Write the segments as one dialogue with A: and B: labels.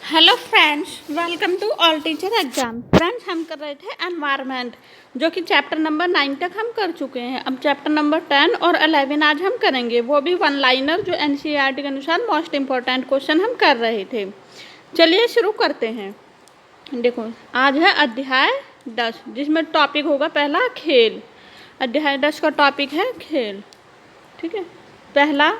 A: Hello friends, welcome to all teacher exam. Friends, हम कर रहे थे एनवायरनमेंट, जो कि चैप्टर नंबर 9 तक हम कर चुके हैं। अब चैप्टर नंबर 10 और 11 आज हम करेंगे, वो भी वन लाइनर, जो एनसीईआरटी के अनुसार मोस्ट इम्पोर्टेंट क्वेश्चन हम कर रहे थे। चलिए शुरू करते हैं। देखो, आज है अध्याय 10, जिसमें टॉपिक होगा पहला खेल। अध्याय 10 का टॉपिक है खेल। ठीक है, पहला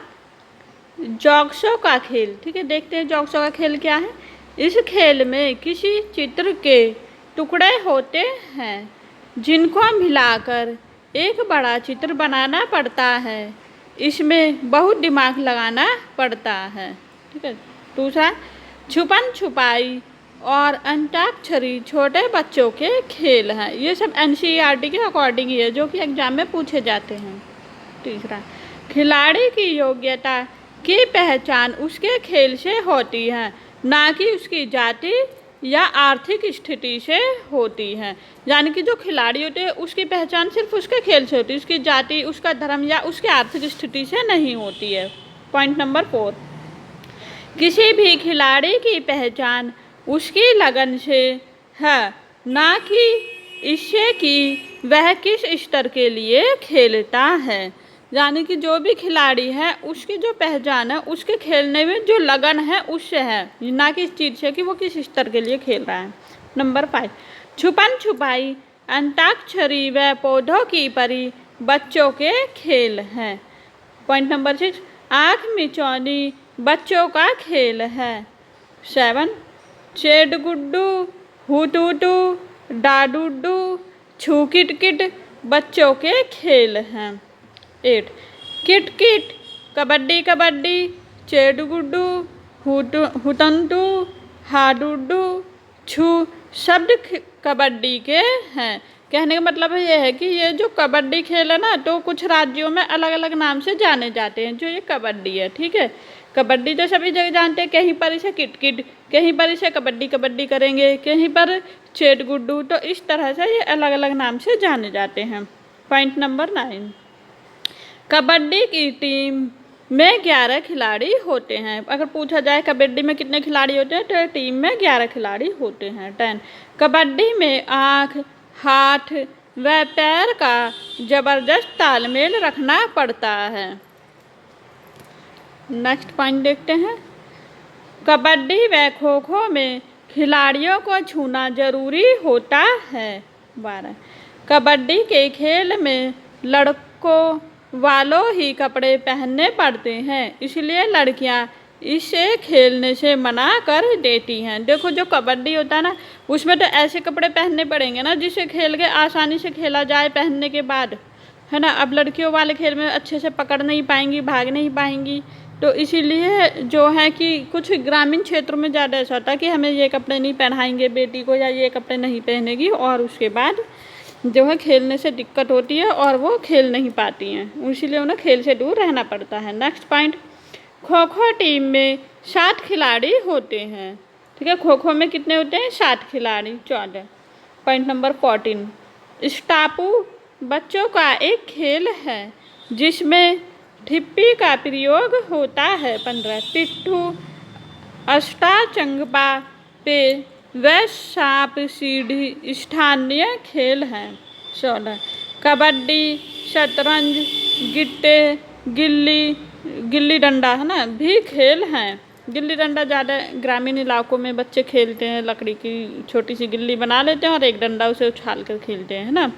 A: जॉग्सो का खेल। ठीक है, देखते हैं जॉग्सो का खेल क्या है। इस खेल में किसी चित्र के टुकड़े होते हैं जिनको मिलाकर एक बड़ा चित्र बनाना पड़ता है। इसमें बहुत दिमाग लगाना पड़ता है। ठीक है, दूसरा छुपन छुपाई और अंताक्षरी छोटे बच्चों के खेल हैं। ये सब एनसीईआरटी के अकॉर्डिंग ही है, जो कि एग्जाम में पूछे जाते हैं। तीसरा, खिलाड़ी की योग्यता की पहचान उसके खेल से होती है, ना कि उसकी जाति या आर्थिक स्थिति से होती है। यानी कि जो खिलाड़ी होते हैं उसकी पहचान सिर्फ उसके खेल से होती है, उसकी जाति, उसका धर्म या उसकी आर्थिक स्थिति से नहीं होती है। पॉइंट नंबर 4, किसी भी खिलाड़ी की पहचान उसकी लगन से है, ना कि इससे कि वह किस स्तर के लिए खेलता है। यानी कि जो भी खिलाड़ी है उसकी जो पहचान है उसके खेलने में जो लगन है उससे है, ना कि इस चीज़ से कि वो किस स्तर के लिए खेल रहा है। नंबर 5, छुपन छुपाई, अंताक्षरी व पौधों की परी बच्चों के खेल हैं। पॉइंट नंबर 6, आँख मिचौनी बच्चों का खेल है। 7, चेड गुड्डू, हुटूटू, डाडूडू, छू किट बच्चों के खेल हैं। 8, किट किट, कबड्डी कबड्डी, चेड गुड्डू, हुटंटू, हाडुडू, छू शब्द कबड्डी के हैं। कहने का मतलब ये है कि ये जो कबड्डी खेल है ना, तो कुछ राज्यों में अलग अलग नाम से जाने जाते हैं जो ये कबड्डी है। ठीक है, कबड्डी तो सभी जगह जानते हैं, कहीं पर इसे किट किट, कहीं पर इसे कबड्डी कबड्डी करेंगे, कहीं पर चेड गुड्डू। तो इस तरह से ये अलग अलग नाम से जाने जाते हैं। पॉइंट नंबर 9, कबड्डी की टीम में 11 खिलाड़ी होते हैं। अगर पूछा जाए कबड्डी में कितने खिलाड़ी होते हैं, तो टीम में 11 खिलाड़ी होते हैं। 10, कबड्डी में आँख, हाथ व पैर का जबरदस्त तालमेल रखना पड़ता है। नेक्स्ट पॉइंट देखते हैं, कबड्डी व खो खो में खिलाड़ियों को छूना जरूरी होता है। 12, कबड्डी के खेल में लड़कों वालों ही कपड़े पहनने पड़ते हैं, इसलिए लड़कियां इसे खेलने से मना कर देती हैं। देखो, जो कबड्डी होता है ना, उसमें तो ऐसे कपड़े पहनने पड़ेंगे ना जिसे खेल के आसानी से खेला जाए पहनने के बाद, है ना। अब लड़कियों वाले खेल में अच्छे से पकड़ नहीं पाएंगी, भाग नहीं पाएंगी, तो इसीलिए जो है कि कुछ ग्रामीण क्षेत्रों में ज़्यादा ऐसा होता है कि हमें ये कपड़े नहीं पहनाएंगे बेटी को, या ये कपड़े नहीं पहनेगी, और उसके बाद जो है खेलने से दिक्कत होती है और वो खेल नहीं पाती हैं, इसीलिए उन्हें खेल से दूर रहना पड़ता है। Next point, kho kho team में 7 खिलाड़ी होते हैं। ठीक है, खो खो में कितने होते हैं? 7 खिलाड़ी। 14, पॉइंट नंबर 14, स्टापू बच्चों का एक खेल है जिसमें ठिप्पी का प्रयोग होता है। 15, पिट्ठू अष्टाचंगपा पे व सांप सीढ़ी स्थानीय खेल हैं। 16, कबड्डी, शतरंज, गिट्टे, गिल्ली डंडा, है ना, भी खेल हैं। गिल्ली डंडा ज़्यादा ग्रामीण इलाकों में बच्चे खेलते हैं, लकड़ी की छोटी सी गिल्ली बना लेते हैं और एक डंडा उसे उछाल कर खेलते हैं, है ना।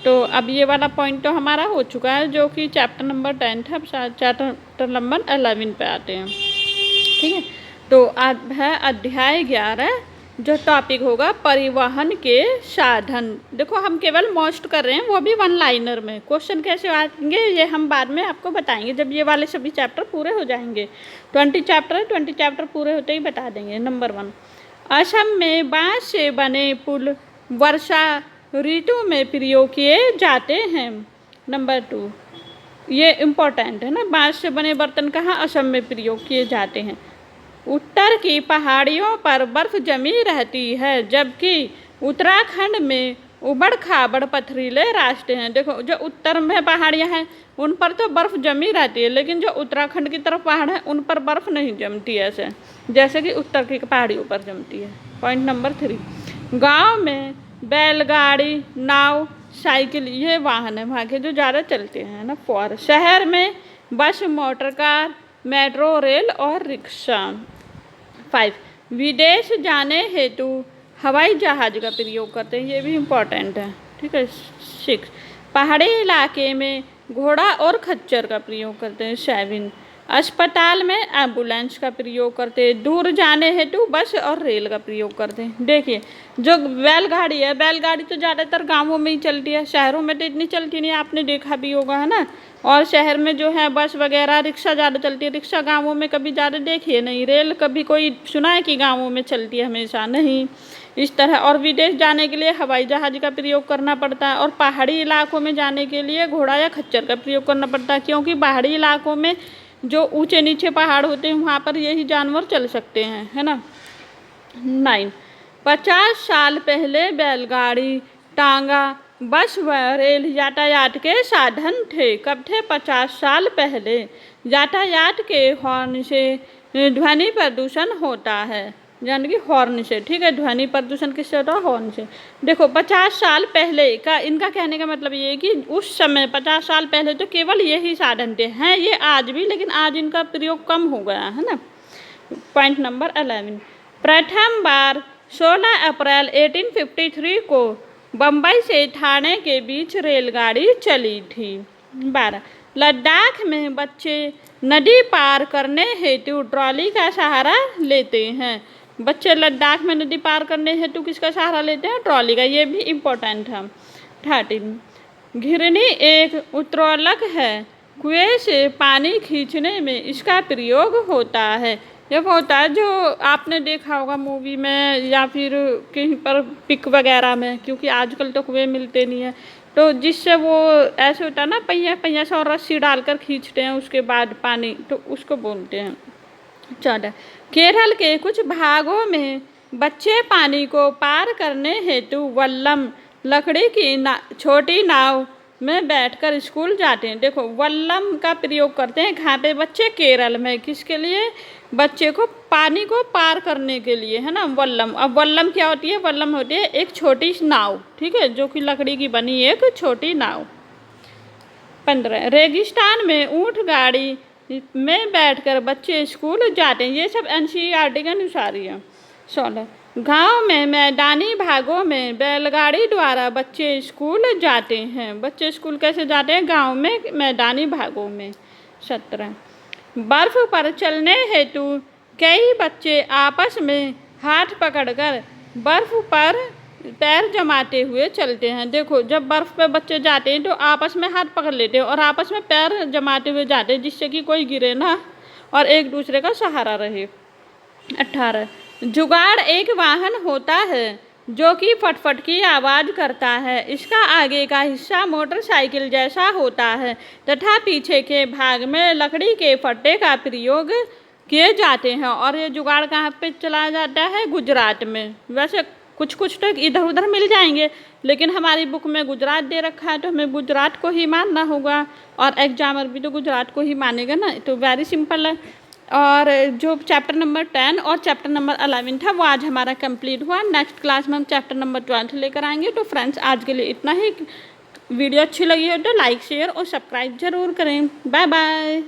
A: तो अब ये वाला पॉइंट तो हमारा हो चुका है, जो कि चैप्टर नंबर 10 था। अब चैप्टर नंबर 11 पे आते हैं। ठीक है, तो अब है अध्याय 11, जो टॉपिक होगा परिवहन के साधन। देखो, हम केवल मोस्ट कर रहे हैं, वो भी वन लाइनर में। क्वेश्चन कैसे आएंगे ये हम बाद में आपको बताएंगे, जब ये वाले सभी चैप्टर पूरे हो जाएंगे। 20 चैप्टर है, 20 चैप्टर पूरे होते ही बता देंगे। नंबर 1, असम में बांस से बने पुल वर्षा ऋतु में प्रयोग किए जाते हैं। नंबर 2, ये इम्पोर्टेंट है ना, बांस से बने बर्तन कहाँ? असम में प्रयोग किए जाते हैं। उत्तर की पहाड़ियों पर बर्फ जमी रहती है, जबकि उत्तराखंड में उबड़ खाबड़ पथरीले रास्ते हैं। देखो जो उत्तर में पहाड़ियाँ हैं उन पर तो बर्फ़ जमी रहती है, लेकिन जो उत्तराखंड की तरफ पहाड़ है उन पर बर्फ़ नहीं जमती ऐसे, जैसे कि उत्तर की पहाड़ियों पर जमती है। पॉइंट नंबर 3, गांव में बैलगाड़ी, नाव, साइकिल ये वाहन है वहाँ के जो ज़्यादा चलते हैं ना। 4, शहर में बस, मोटर कार, मेट्रो रेल और रिक्शा। 5, विदेश जाने हेतु हवाई जहाज़ का प्रयोग करते हैं, ये भी इम्पोर्टेंट है, ठीक है। 6, पहाड़ी इलाके में घोड़ा और खच्चर का प्रयोग करते हैं। 7, अस्पताल में एम्बुलेंस का प्रयोग करते हैं। दूर जाने हेतु बस और रेल का प्रयोग करते हैं। देखिए जो बैलगाड़ी है, बैलगाड़ी तो ज़्यादातर गांवों में ही चलती है, शहरों में तो इतनी चलती नहीं, आपने देखा भी होगा, है ना। और शहर में जो है बस वगैरह, रिक्शा ज़्यादा चलती है। रिक्शा गांवों में कभी ज़्यादा देखिए नहीं। रेल कभी कोई सुना है कि गांवों में चलती है? हमेशा नहीं, इस तरह। और विदेश जाने के लिए हवाई जहाज़ का प्रयोग करना पड़ता है, और पहाड़ी इलाकों में जाने के लिए घोड़ा या खच्चर का प्रयोग करना पड़ता है, क्योंकि पहाड़ी इलाकों में जो ऊंचे नीचे पहाड़ होते हैं वहाँ पर यही जानवर चल सकते हैं, है ना। 9, 50 साल पहले बैलगाड़ी, टांगा, बस व रेल यातायात के साधन थे। कब थे? 50 साल पहले। यातायात के हॉर्न से ध्वनि प्रदूषण होता है, यानी कि हॉर्न से, ठीक है। ध्वनि प्रदूषण किससे होता है? हॉर्न से। देखो 50 साल पहले का इनका कहने का मतलब ये है कि उस समय 50 साल पहले तो केवल यही साधन थे, हैं ये आज भी, लेकिन आज इनका प्रयोग कम हो गया है ना। पॉइंट नंबर 11, प्रथम बार 16 अप्रैल 1853 को बम्बई से ठाणे के बीच रेलगाड़ी चली थी। 12, लद्दाख में बच्चे नदी पार करने हेतु ट्रॉली का सहारा लेते हैं। बच्चे लद्दाख में नदी पार करने हेतु किसका सहारा लेते हैं? ट्रॉली का, ये भी इम्पोर्टेंट है। 13, घिरनी एक उत्तोलक है, कुएं से पानी खींचने में इसका प्रयोग होता है। ये होता है जो आपने देखा होगा मूवी में या फिर कहीं पर पिक वगैरह में, क्योंकि आजकल तो कुएं मिलते नहीं है, तो जिससे वो ऐसे होता है ना, पहिया पहिया से और रस्सी डालकर खींचते हैं उसके बाद पानी, तो उसको बोलते हैं। 14, केरल के कुछ भागों में बच्चे पानी को पार करने हेतु वल्लम, लकड़ी की छोटी नाव में बैठकर स्कूल जाते हैं। देखो वल्लम का प्रयोग करते हैं कहाँ पे बच्चे? केरल में। किसके लिए? बच्चे को पानी को पार करने के लिए, है ना, वल्लम। अब वल्लम क्या होती है? वल्लम होती है एक छोटी नाव, ठीक है, जो कि लकड़ी की बनी एक छोटी नाव। 15, रेगिस्तान में ऊँट गाड़ी में बैठकर बच्चे स्कूल जाते हैं। ये सब NCERT के अनुसार ही है। 16, गांव में मैदानी भागों में बैलगाड़ी द्वारा बच्चे स्कूल जाते हैं। बच्चे स्कूल कैसे जाते हैं? गांव में मैदानी भागों में। 17, बर्फ पर चलने हेतु कई बच्चे आपस में हाथ पकड़कर बर्फ पर पैर जमाते हुए चलते हैं। देखो जब बर्फ पे बच्चे जाते हैं तो आपस में हाथ पकड़ लेते हैं और आपस में पैर जमाते हुए जाते हैं, जिससे कि कोई गिरे ना और एक दूसरे का सहारा रहे। 18, जुगाड़ एक वाहन होता है जो कि फटफट की आवाज़ करता है। इसका आगे का हिस्सा मोटरसाइकिल जैसा होता है तथा पीछे के भाग में लकड़ी के फट्टे का प्रयोग किए जाते हैं। और ये जुगाड़ कहाँ पे चलाया जाता है? गुजरात में। वैसे कुछ कुछ तो इधर उधर मिल जाएंगे, लेकिन हमारी बुक में गुजरात दे रखा है तो हमें गुजरात को ही मानना होगा, और एग्जामर भी तो गुजरात को ही मानेगा ना, तो वेरी सिंपल है। और जो चैप्टर नंबर 10 और चैप्टर नंबर 11 था वो आज हमारा कंप्लीट हुआ। नेक्स्ट क्लास में हम चैप्टर नंबर 12 लेकर आएंगे। तो फ्रेंड्स आज के लिए इतना ही। वीडियो अच्छी लगी हो तो लाइक शेयर और सब्सक्राइब ज़रूर करें। Bye bye.